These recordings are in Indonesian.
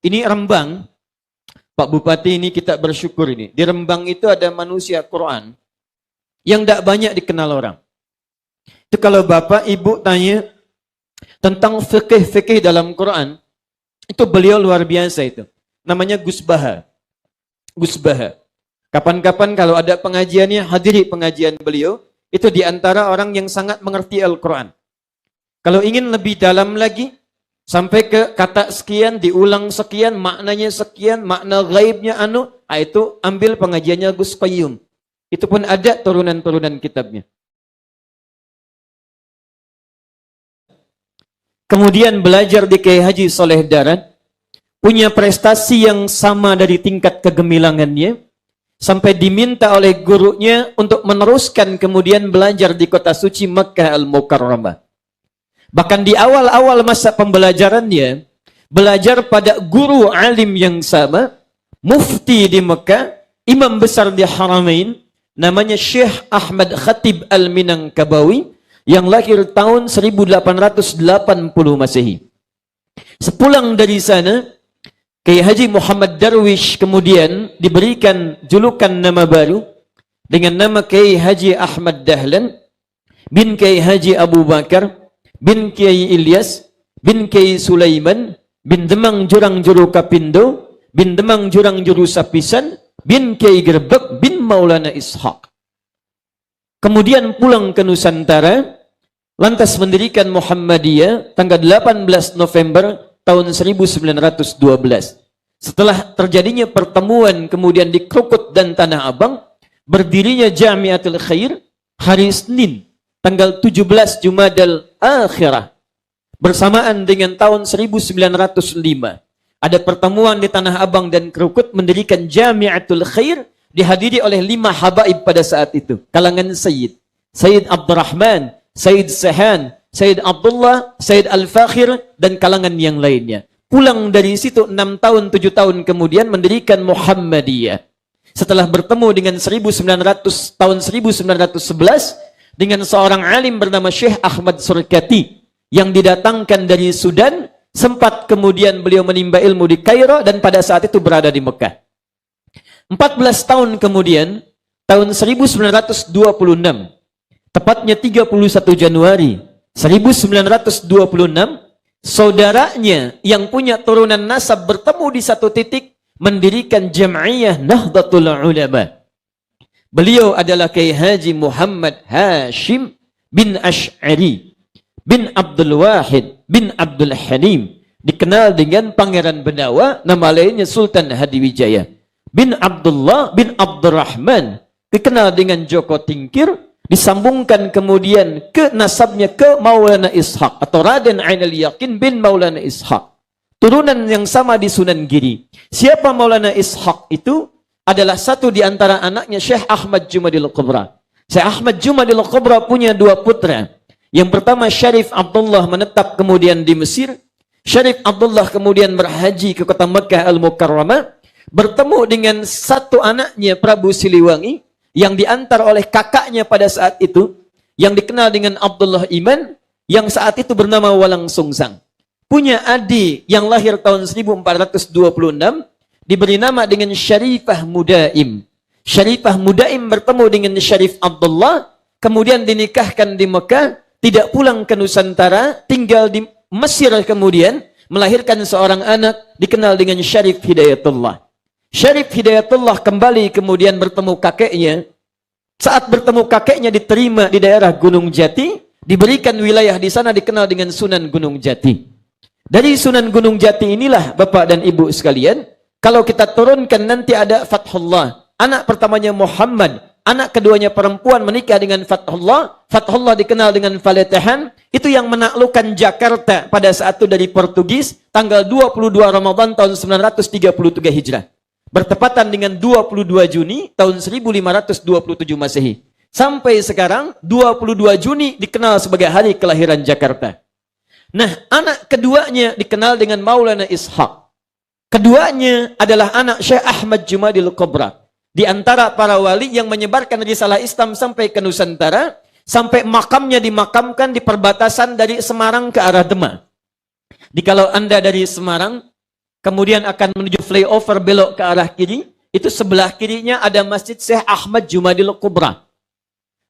Ini Rembang, Pak Bupati, ini kita bersyukur ini. Di Rembang itu ada manusia Quran yang tidak banyak dikenal orang. Itu kalau Bapak Ibu tanya tentang fikih-fikih dalam Quran, itu beliau luar biasa itu. Namanya Gus Baha. Gus Baha. Kapan-kapan kalau ada pengajiannya, hadiri pengajian beliau, itu diantara orang yang sangat mengerti Al-Quran. Kalau ingin lebih dalam lagi, sampai ke kata sekian, diulang sekian, maknanya sekian, makna gaibnya itu ambil pengajiannya Gus Qayyum. Itu pun ada turunan-turunan kitabnya. Kemudian belajar di Kiai Haji Soleh Darat, punya prestasi yang sama dari tingkat kegemilangannya, sampai diminta oleh gurunya untuk meneruskan kemudian belajar di kota suci Makkah Al-Mukarramah. Bahkan di awal-awal masa pembelajarannya, belajar pada guru alim yang sama, mufti di Mekah, imam besar di Haramain, namanya Syekh Ahmad Khatib Al-Minangkabawi, yang lahir tahun 1880 Masehi. Sepulang dari sana, Kiai Haji Muhammad Darwish kemudian diberikan julukan nama baru dengan nama Kiai Haji Ahmad Dahlan bin Kiai Haji Abu Bakar bin Kiai Ilyas bin Kiai Sulaiman bin Demang Jurang Juru Kapindo bin Demang Jurang Juru Sapisan bin Kiai Gerbek bin Maulana Ishaq. Kemudian pulang ke Nusantara, lantas mendirikan Muhammadiyah tanggal 18 November tahun 1912. Setelah terjadinya pertemuan kemudian di Krukut dan Tanah Abang, berdirinya Jamiatul Khair hari Senin tanggal 17 Jumadal Akhirah bersamaan dengan tahun 1905. Ada pertemuan di Tanah Abang dan Krukut mendirikan Jamiatul Khair, dihadiri oleh 5 habaib pada saat itu, kalangan Sayyid Abdurrahman, Sayyid Sahan, Sayyid Abdullah, Sayyid Al-Fakhir, dan kalangan yang lainnya. Pulang dari situ 6 tahun, 7 tahun kemudian mendirikan Muhammadiyah. Setelah bertemu dengan tahun 1911 dengan seorang alim bernama Syekh Ahmad Surkati yang didatangkan dari Sudan, sempat kemudian beliau menimba ilmu di Kairo dan pada saat itu berada di Mekah. 14 tahun kemudian, tahun 1926, tepatnya 31 Januari 1926, saudaranya yang punya turunan nasab bertemu di satu titik, mendirikan Jam'iyah Nahdlatul Ulama. Beliau adalah Kiai Haji Muhammad Hashim bin Ash'ari bin Abdul Wahid bin Abdul Halim, dikenal dengan Pangeran Benawa, nama lainnya Sultan Hadiwijaya, bin Abdullah bin Abdurrahman, dikenal dengan Joko Tingkir, disambungkan kemudian ke nasabnya ke Maulana Ishaq atau Raden Ainul Yakin bin Maulana Ishaq, turunan yang sama di Sunan Giri. Siapa Maulana Ishaq itu? Adalah satu di antara anaknya Syekh Ahmad Jumadil Kubra. Syekh Ahmad Jumadil Kubra punya 2 putra. Yang pertama Syarif Abdullah menetap kemudian di Mesir. Syarif Abdullah kemudian berhaji ke kota Makkah Al-Mukarramah, bertemu dengan satu anaknya Prabu Siliwangi yang diantar oleh kakaknya pada saat itu, yang dikenal dengan Abdullah Iman, yang saat itu bernama Walang Sungsang. Punya adik yang lahir tahun 1426, diberi nama dengan Syarifah Mudaim. Syarifah Mudaim bertemu dengan Syarif Abdullah, kemudian dinikahkan di Mekah, tidak pulang ke Nusantara, tinggal di Mesir, kemudian melahirkan seorang anak dikenal dengan Syarif Hidayatullah. Syarif Hidayatullah kembali kemudian bertemu kakeknya. Saat bertemu kakeknya diterima di daerah Gunung Jati, diberikan wilayah di sana dikenal dengan Sunan Gunung Jati. Dari Sunan Gunung Jati inilah Bapak dan Ibu sekalian, kalau kita turunkan nanti ada Fathullah. Anak pertamanya Muhammad, anak keduanya perempuan menikah dengan Fathullah. Fathullah dikenal dengan Faletahan. Itu yang menaklukkan Jakarta pada saat itu dari Portugis, tanggal 22 Ramadan tahun 933 Hijrah. Bertepatan dengan 22 Juni tahun 1527 Masehi. Sampai sekarang 22 Juni dikenal sebagai hari kelahiran Jakarta. Nah, anak keduanya dikenal dengan Maulana Ishaq. Keduanya adalah anak Syekh Ahmad Jumadil Kubra. Di antara para wali yang menyebarkan risalah Islam sampai ke Nusantara, sampai makamnya dimakamkan di perbatasan dari Semarang ke arah Demak. Kalau Anda dari Semarang, kemudian akan menuju flyover belok ke arah kiri, itu sebelah kirinya ada Masjid Syekh Ahmad Jumadil Kubra.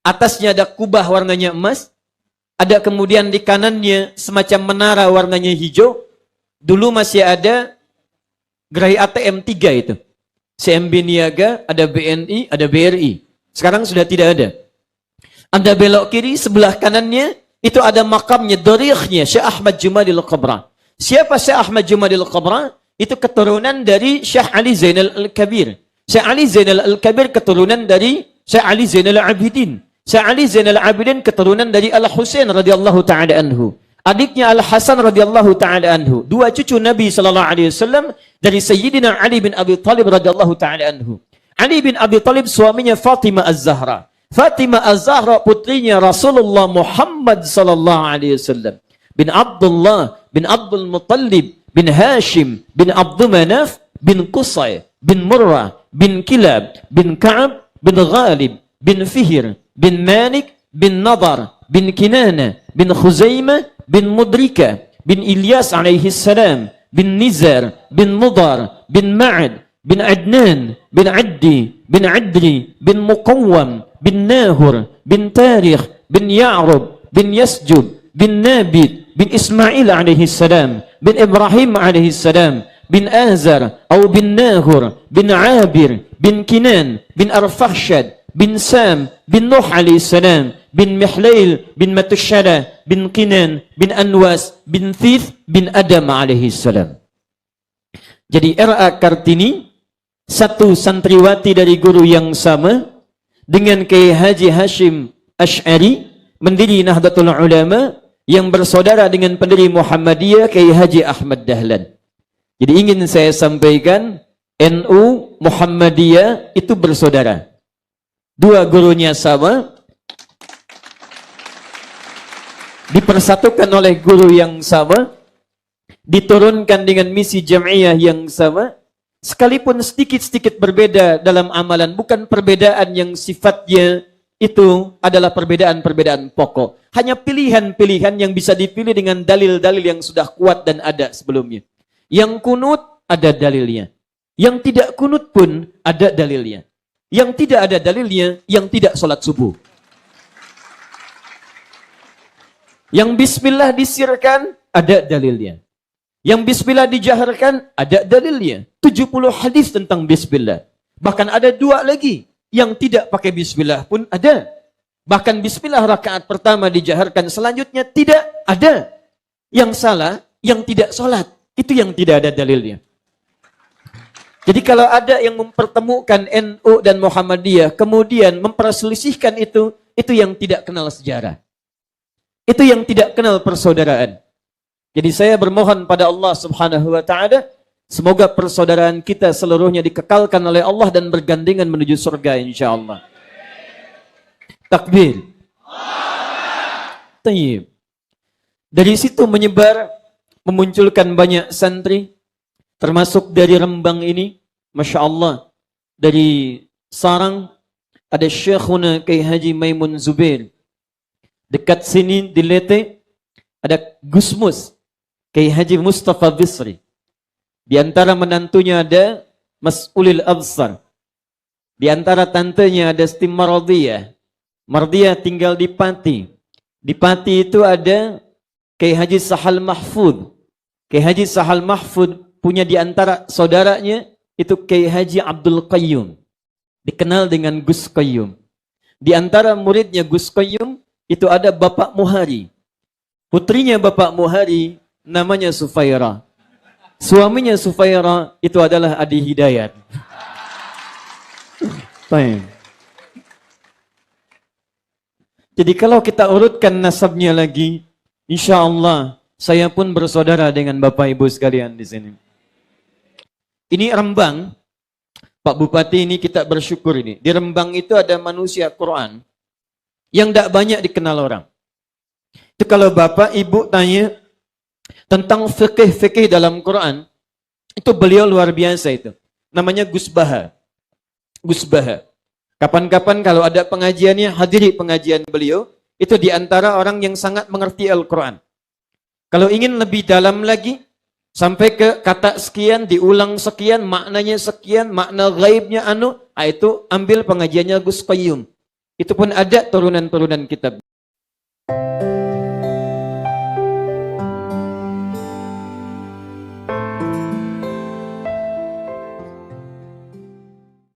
Atasnya ada kubah warnanya emas, ada kemudian di kanannya semacam menara warnanya hijau. Dulu masih ada gerai ATM 3 itu. CMB Niaga, ada BNI, ada BRI. Sekarang sudah tidak ada. Anda belok kiri, sebelah kanannya, itu ada makamnya, dorikhnya, Syekh Ahmad Jumadil Kubra. Siapa Syekh Ahmad Jumadil Kubra? Itu keturunan dari Syekh Ali Zainal Al-Kabir. Syekh Ali Zainal Al-Kabir keturunan dari Syekh Ali Zainal Abidin. Syekh Ali Zainal Abidin keturunan dari Al-Husain radhiyallahu ta'ala anhu. Adiknya Al-Hasan radhiyallahu ta'ala anhu. Dua cucu Nabi sallallahu alaihi wasallam dari Sayyidina Ali bin Abi Thalib radhiyallahu ta'ala anhu. Ali bin Abi Thalib suaminya Fatimah Az-Zahra. Fatimah Az-Zahra putrinya Rasulullah Muhammad sallallahu alaihi wasallam. Bin Abdullah bin Abdul Muttalib bin Hashim bin Abdul Manaf bin Qusay bin Murrah bin Kilab bin Ka'ab bin Ghalib bin Fihr bin Malik bin Nadar bin Kinana bin Khuzaimah bin Mudrika bin Ilyas alaihi salam bin Nizar bin Mudar bin Ma'ad bin Adnan bin Addi bin Adri bin Muqawwam bin Nahur bin Tarikh bin Ya'rub bin Yasjub bin Nabit bin Ismail alaihi salam bin Ibrahim alaihi salam bin Azar atau bin Nahur bin Abir bin Kinan bin Arfakhshad bin Sam bin Nuh alaihi salam bin Mihlail bin Matushara bin Kinan bin Anwas bin Thith bin Adam alaihi salam. Jadi R.A. Kartini satu santriwati dari guru yang sama dengan Kiai Haji Hashim Asy'ari mendiri Nahdlatul Ulama yang bersaudara dengan pendiri Muhammadiyah Kiai Haji Ahmad Dahlan. Jadi ingin saya sampaikan NU Muhammadiyah itu bersaudara. Dua gurunya sama, dipersatukan oleh guru yang sama, diturunkan dengan misi jam'iyah yang sama, sekalipun sedikit-sedikit berbeda dalam amalan, bukan perbedaan yang sifatnya itu adalah perbedaan-perbedaan pokok. Hanya pilihan-pilihan yang bisa dipilih dengan dalil-dalil yang sudah kuat dan ada sebelumnya. Yang kunut ada dalilnya. Yang tidak kunut pun ada dalilnya. Yang tidak ada dalilnya, yang tidak sholat subuh. Yang bismillah disirkan, ada dalilnya. Yang bismillah dijaharkan, ada dalilnya. 70 hadis tentang bismillah. Bahkan ada 2 lagi. Yang tidak pakai bismillah pun ada. Bahkan bismillah rakaat pertama dijaharkan, selanjutnya tidak ada. Yang salah, yang tidak sholat. Itu yang tidak ada dalilnya. Jadi kalau ada yang mempertemukan NU dan Muhammadiyah, kemudian memperselisihkan itu yang tidak kenal sejarah. Itu yang tidak kenal persaudaraan. Jadi saya bermohon pada Allah Subhanahu wa taala, semoga persaudaraan kita seluruhnya dikekalkan oleh Allah dan bergandengan menuju surga insyaallah. Takbir. Tayyib. Dari situ menyebar, memunculkan banyak santri, termasuk dari Rembang ini, Masya Allah, dari Sarang, ada Syekhuna Kiai Haji Maimun Zubair. Dekat sini di Lete, ada Gusmus, Kiai Haji Mustafa Bisri. Di antara menantunya ada Mas'ulil Absar. Di antara tantenya ada Siti Mardiyah. Mardiyah tinggal di Pati. Di Pati itu ada Kiai Haji Sahal Mahfud. Kiai Haji Sahal Mahfud punya di antara saudaranya itu Kiai Haji Abdul Qayyum. Dikenal dengan Gus Qayyum. Di antara muridnya Gus Qayyum itu ada Bapak Muhari. Putrinya Bapak Muhari namanya Sufaira. Suaminya Sufaira itu adalah Adi Hidayat. Baik. Jadi kalau kita urutkan nasabnya lagi, insya Allah saya pun bersaudara dengan Bapak Ibu sekalian di sini. Ini Rembang, Pak Bupati, ini kita bersyukur ini. Di Rembang itu ada manusia Quran yang tidak banyak dikenal orang. Itu kalau Bapak Ibu tanya tentang fikih-fikih dalam Quran, itu beliau luar biasa itu. Namanya Gus Baha. Gus Baha. Kapan-kapan kalau ada pengajiannya, hadiri pengajian beliau, itu di antara orang yang sangat mengerti Al-Quran. Kalau ingin lebih dalam lagi, Sampai ke kata sekian, diulang sekian, maknanya sekian, makna gaibnya itu ambil pengajiannya Gus Qayyum. Itu pun ada turunan-turunan kitab.